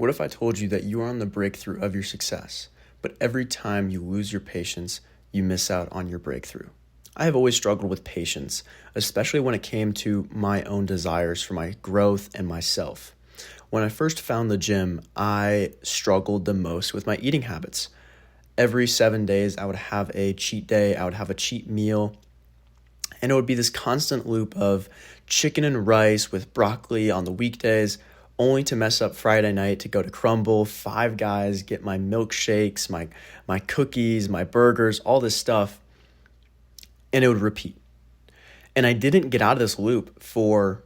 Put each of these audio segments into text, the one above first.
What if I told you that you are on the breakthrough of your success, but every time you lose your patience, you miss out on your breakthrough? I have always struggled with patience, especially when it came to my own desires for my growth and myself. When I first found the gym, I struggled the most with my eating habits. Every 7 days, I would have a cheat day, I would have a cheat meal, and it would be this constant loop of chicken and rice with broccoli on the weekdays, only to mess up Friday night to go to Crumble, Five Guys, get my milkshakes, my cookies, my burgers, all this stuff, and it would repeat. And I didn't get out of this loop for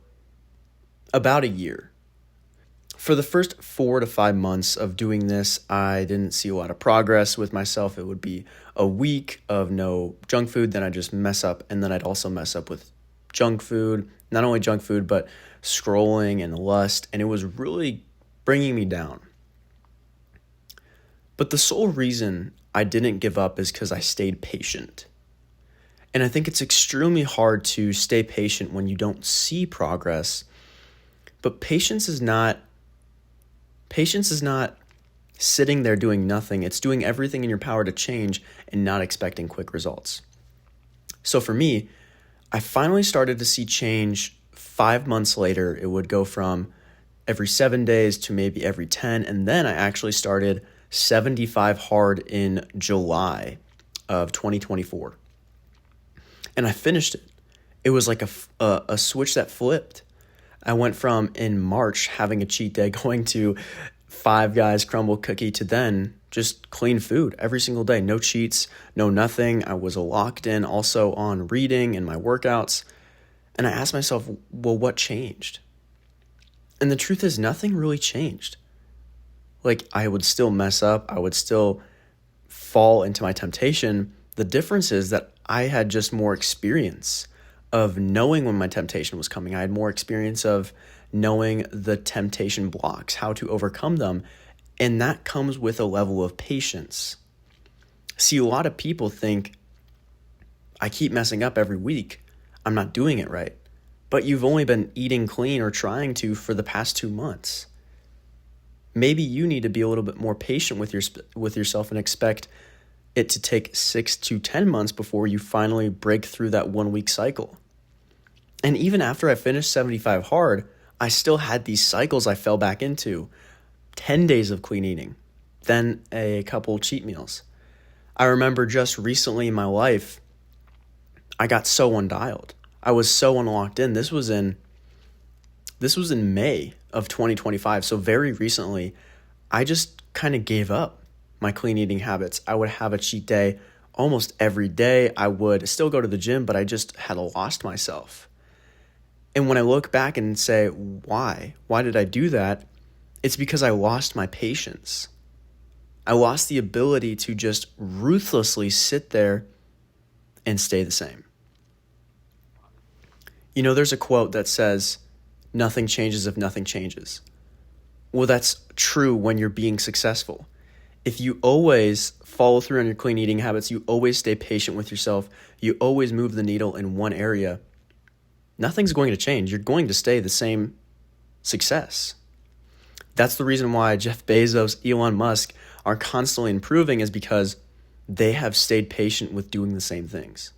about a year. For the first 4 to 5 months of doing this, I didn't see a lot of progress with myself. It would be a week of no junk food, then I'd just mess up, and then I'd also mess up with junk food, not only junk food, but scrolling and lust, and it was really bringing me down. But the sole reason I didn't give up is because I stayed patient. And I think it's extremely hard to stay patient when you don't see progress, but patience is not sitting there doing nothing. It's doing everything in your power to change and not expecting quick results. So for me, I finally started to see change 5 months later. It would go from every 7 days to maybe every 10. And then I actually started 75 hard in July of 2024. And I finished it. It was like a switch that flipped. I went from in March having a cheat day, going to Five Guys crumble cookie, to then just clean food every single day. No cheats, no nothing. I was locked in also on reading and my workouts. And I asked myself, well, what changed? And the truth is, nothing really changed. Like, I would still mess up. I would still fall into my temptation. The difference is that I had just more experience of knowing when my temptation was coming. I had more experience of knowing the temptation blocks, how to overcome them. And that comes with a level of patience. See, a lot of people think, I keep messing up every week, I'm not doing it right. But you've only been eating clean or trying to for the past 2 months. Maybe you need to be a little bit more patient with yourself and expect it to take 6 to 10 months before you finally break through that 1 week cycle. And even after I finished 75 hard, I still had these cycles I fell back into. 10 days of clean eating, then a couple cheat meals. I remember just recently in my life, I got so undialed. I was so unlocked in. This was in May of 2025. So very recently, I just kind of gave up my clean eating habits. I would have a cheat day almost every day. I would still go to the gym, but I just had lost myself. And when I look back and say, why did I do that? It's because I lost my patience. I lost the ability to just ruthlessly sit there and stay the same. You know, there's a quote that says, nothing changes if nothing changes. Well, that's true when you're being successful. If you always follow through on your clean eating habits, you always stay patient with yourself, you always move the needle in one area, nothing's going to change. You're going to stay the same success. That's the reason why Jeff Bezos, Elon Musk are constantly improving, is because they have stayed patient with doing the same things.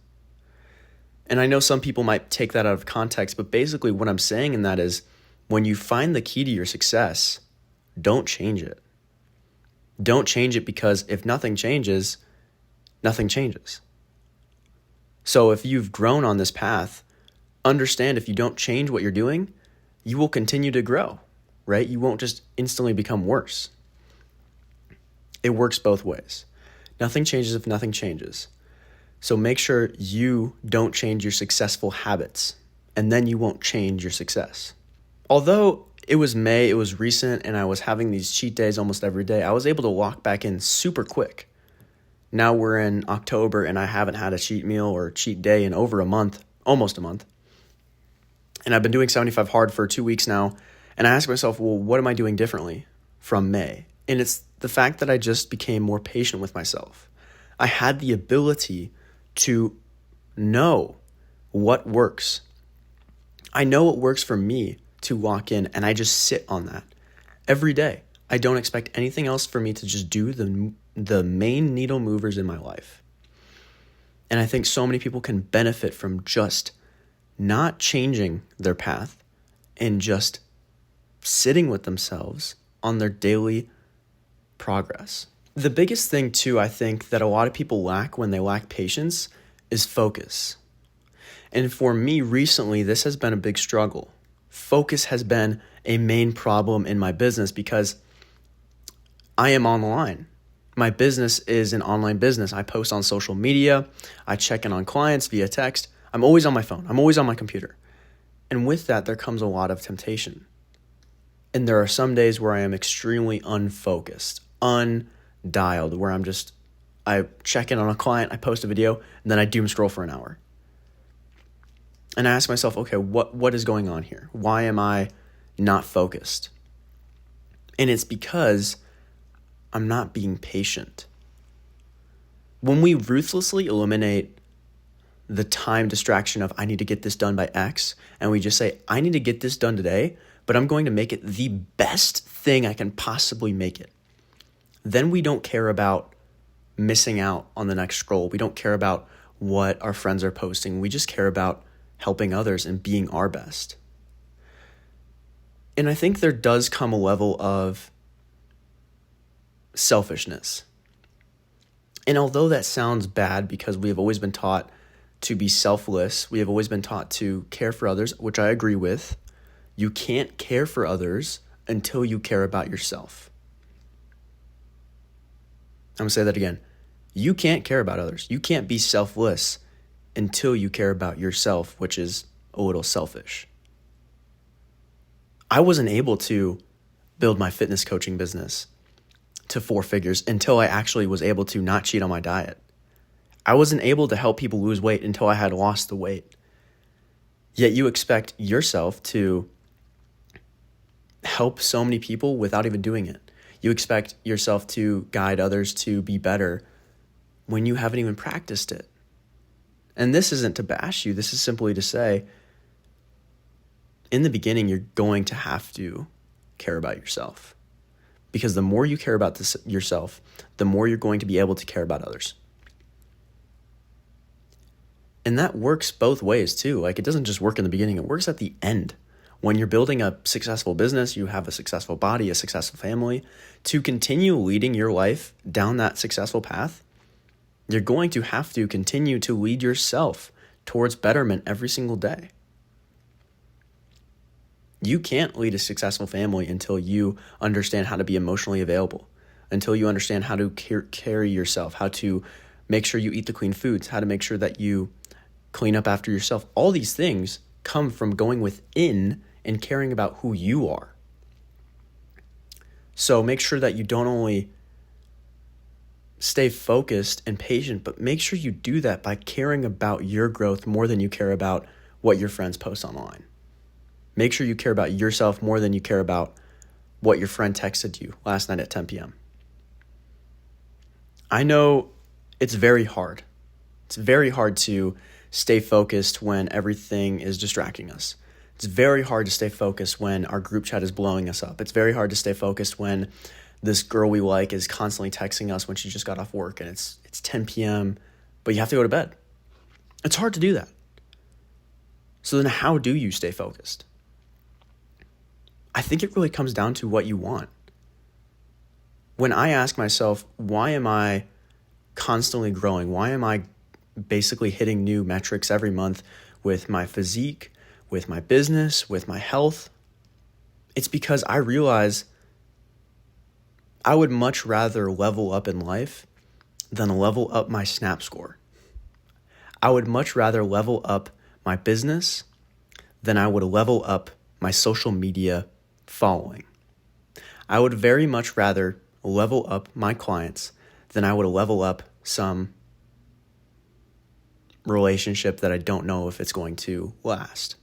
And I know some people might take that out of context, but basically what I'm saying in that is, when you find the key to your success, don't change it. Don't change it, because if nothing changes, nothing changes. So if you've grown on this path, understand if you don't change what you're doing, you will continue to grow, right? You won't just instantly become worse. It works both ways. Nothing changes if nothing changes. So make sure you don't change your successful habits, and then you won't change your success. Although it was May, it was recent, and I was having these cheat days almost every day, I was able to lock back in super quick. Now we're in October, and I haven't had a cheat meal or cheat day in over a month, almost a month. And I've been doing 75 hard for 2 weeks now, and I ask myself, well, what am I doing differently from May? And it's the fact that I just became more patient with myself. I had the ability to know what works. I know what works for me to lock in, and I just sit on that every day. I don't expect anything else for me to just do the main needle movers in my life. And I think so many people can benefit from just not changing their path and just sitting with themselves on their daily progress. The biggest thing too, I think, that a lot of people lack when they lack patience is focus. And for me recently, this has been a big struggle. Focus has been a main problem in my business because I am online. My business is an online business. I post on social media. I check in on clients via text. I'm always on my phone. I'm always on my computer. And with that, there comes a lot of temptation. And there are some days where I am extremely unfocused, undialed, where I check in on a client, I post a video, and then I doom scroll for an hour. And I ask myself, okay, what is going on here? Why am I not focused? And it's because I'm not being patient. When we ruthlessly eliminate the time distraction of I need to get this done by X, and we just say, I need to get this done today, but I'm going to make it the best thing I can possibly make it, then we don't care about missing out on the next scroll. We don't care about what our friends are posting. We just care about helping others and being our best. And I think there does come a level of selfishness. And although that sounds bad because we have always been taught to be selfless, we have always been taught to care for others, which I agree with, you can't care for others until you care about yourself. I'm going to say that again. You can't care about others. You can't be selfless until you care about yourself, which is a little selfish. I wasn't able to build my fitness coaching business to 4 figures until I actually was able to not cheat on my diet. I wasn't able to help people lose weight until I had lost the weight. Yet you expect yourself to help so many people without even doing it. You expect yourself to guide others to be better when you haven't even practiced it. And this isn't to bash you. This is simply to say, in the beginning, you're going to have to care about yourself. Because the more you care about yourself, the more you're going to be able to care about others. And that works both ways too. Like, it doesn't just work in the beginning, it works at the end. When you're building a successful business, you have a successful body, a successful family, to continue leading your life down that successful path, you're going to have to continue to lead yourself towards betterment every single day. You can't lead a successful family until you understand how to be emotionally available, until you understand how to carry yourself, how to make sure you eat the clean foods, how to make sure that you clean up after yourself. All these things come from going within and caring about who you are. So make sure that you don't only stay focused and patient, but make sure you do that by caring about your growth more than you care about what your friends post online. Make sure you care about yourself more than you care about what your friend texted you last night at 10 p.m. I know it's very hard. It's very hard to stay focused when everything is distracting us. It's very hard to stay focused when our group chat is blowing us up. It's very hard to stay focused when this girl we like is constantly texting us when she just got off work and it's 10 p.m., but you have to go to bed. It's hard to do that. So then how do you stay focused? I think it really comes down to what you want. When I ask myself, why am I constantly growing? Why am I basically hitting new metrics every month with my physique, with my business, with my health? It's because I realize I would much rather level up in life than level up my Snap score. I would much rather level up my business than I would level up my social media following. I would very much rather level up my clients than I would level up some relationship that I don't know if it's going to last.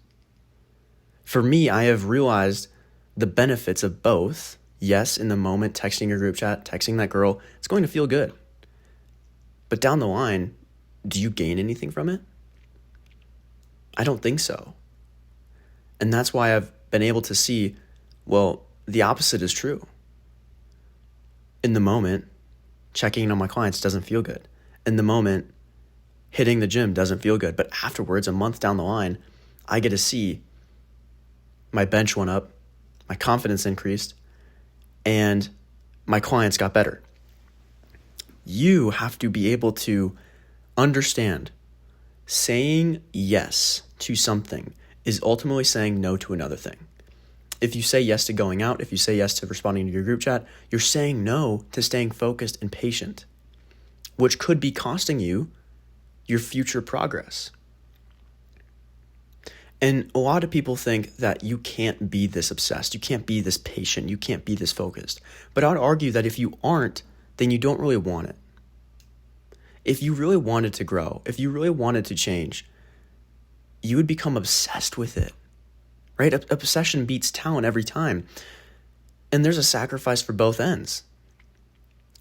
For me, I have realized the benefits of both. Yes, in the moment, texting your group chat, texting that girl, it's going to feel good. But down the line, do you gain anything from it? I don't think so. And that's why I've been able to see, well, the opposite is true. In the moment, checking in on my clients doesn't feel good. In the moment, hitting the gym doesn't feel good. But afterwards, a month down the line, I get to see my bench went up, my confidence increased, and my clients got better. You have to be able to understand saying yes to something is ultimately saying no to another thing. If you say yes to going out, if you say yes to responding to your group chat, you're saying no to staying focused and patient, which could be costing you your future progress. And a lot of people think that you can't be this obsessed, you can't be this patient, you can't be this focused. But I would argue that if you aren't, then you don't really want it. If you really wanted to grow, if you really wanted to change, you would become obsessed with it, right? Obsession beats talent every time. And there's a sacrifice for both ends.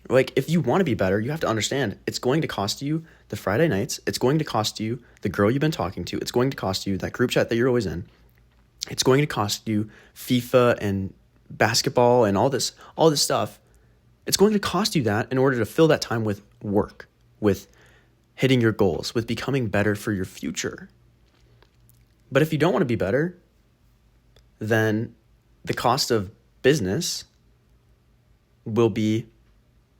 Like, if you want to be better, you have to understand it's going to cost you the Friday nights. It's going to cost you the girl you've been talking to. It's going to cost you that group chat that you're always in. It's going to cost you FIFA and basketball and all this stuff. It's going to cost you that in order to fill that time with work, with hitting your goals, with becoming better for your future. But if you don't want to be better, then the cost of business will be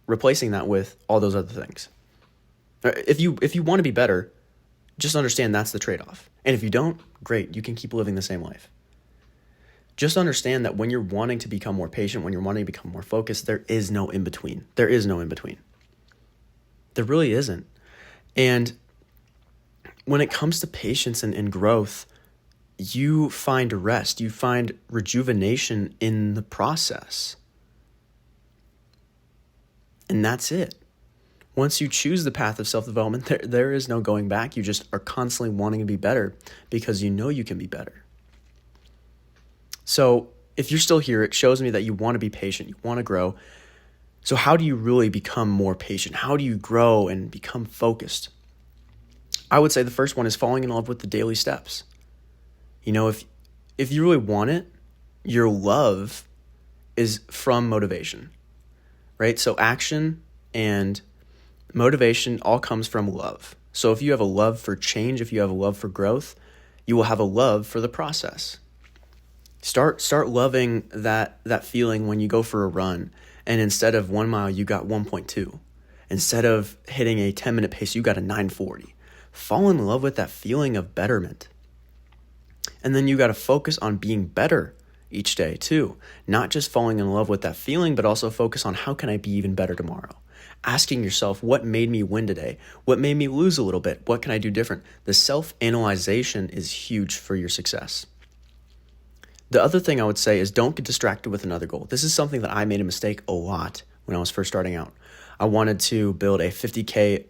replacing that with all those other things. If you want to be better, just understand that's the trade-off. And if you don't, great, you can keep living the same life. Just understand that when you're wanting to become more patient, when you're wanting to become more focused, there is no in-between. There is no in-between. There really isn't. And when it comes to patience and growth, you find rest, you find rejuvenation in the process. And that's it. Once you choose the path of self-development, there is no going back. You just are constantly wanting to be better because you know you can be better. So if you're still here, it shows me that you want to be patient, you want to grow. So how do you really become more patient? How do you grow and become focused? I would say the first one is falling in love with the daily steps. You know, if you really want it, your love is from motivation. Right? So action and motivation all comes from love. So if you have a love for change, if you have a love for growth, you will have a love for the process. Start loving that feeling when you go for a run and instead of 1 mile, you got 1.2. Instead of hitting a 10-minute pace, you got a 9:40. Fall in love with that feeling of betterment. And then you got to focus on being better each day too. Not just falling in love with that feeling, but also focus on how can I be even better tomorrow? Asking yourself, what made me win today? What made me lose a little bit? What can I do different? The self-analyzation is huge for your success. The other thing I would say is don't get distracted with another goal. This is something that I made a mistake a lot when I was first starting out. I wanted to build a $50K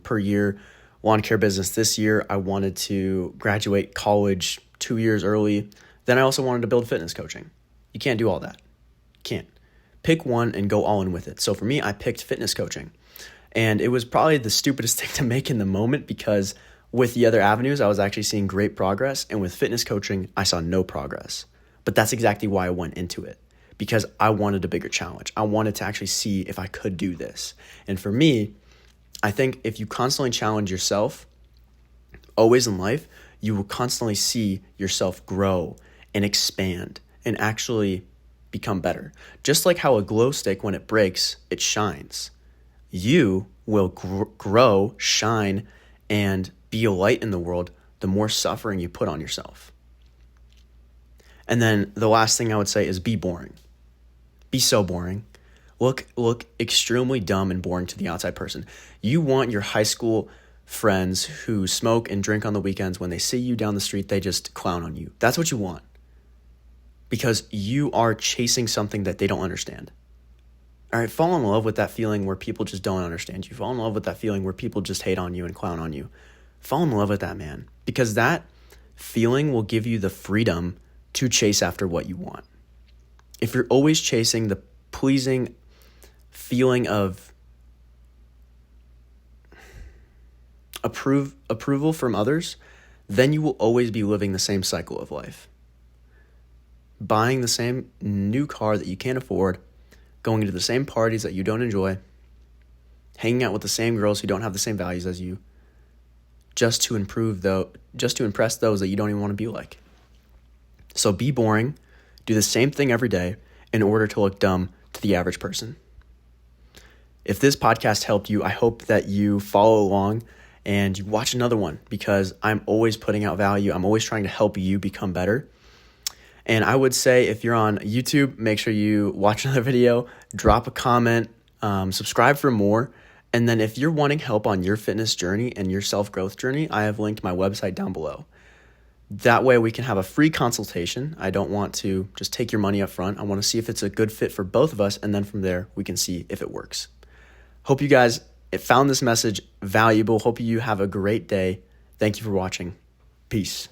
per year lawn care business this year. I wanted to graduate college 2 years early. Then I also wanted to build fitness coaching. You can't do all that. You can't. Pick one and go all in with it. So for me, I picked fitness coaching. And it was probably the stupidest thing to make in the moment because with the other avenues, I was actually seeing great progress. And with fitness coaching, I saw no progress. But that's exactly why I went into it. Because I wanted a bigger challenge. I wanted to actually see if I could do this. And for me, I think if you constantly challenge yourself, always in life, you will constantly see yourself grow and expand and actually become better. Just like how a glow stick, when it breaks, it shines. You will grow, shine, and be a light in the world the more suffering you put on yourself. And then the last thing I would say is be boring. Be so boring. Look extremely dumb and boring to the outside person. You want your high school friends who smoke and drink on the weekends, when they see you down the street, they just clown on you. That's what you want. Because you are chasing something that they don't understand. All right, fall in love with that feeling where people just don't understand you. Fall in love with that feeling where people just hate on you and clown on you. Fall in love with that, man. Because that feeling will give you the freedom to chase after what you want. If you're always chasing the pleasing feeling of approval from others, then you will always be living the same cycle of life. Buying the same new car that you can't afford, going to the same parties that you don't enjoy, hanging out with the same girls who don't have the same values as you, just to impress those that you don't even want to be like. So be boring, do the same thing every day in order to look dumb to the average person. If this podcast helped you, I hope that you follow along and you watch another one, because I'm always putting out value. I'm always trying to help you become better. And I would say if you're on YouTube, make sure you watch another video, drop a comment, subscribe for more. And then if you're wanting help on your fitness journey and your self-growth journey, I have linked my website down below. That way we can have a free consultation. I don't want to just take your money up front. I want to see if it's a good fit for both of us, and then from there we can see if it works. Hope you guys found this message valuable. Hope you have a great day. Thank you for watching. Peace.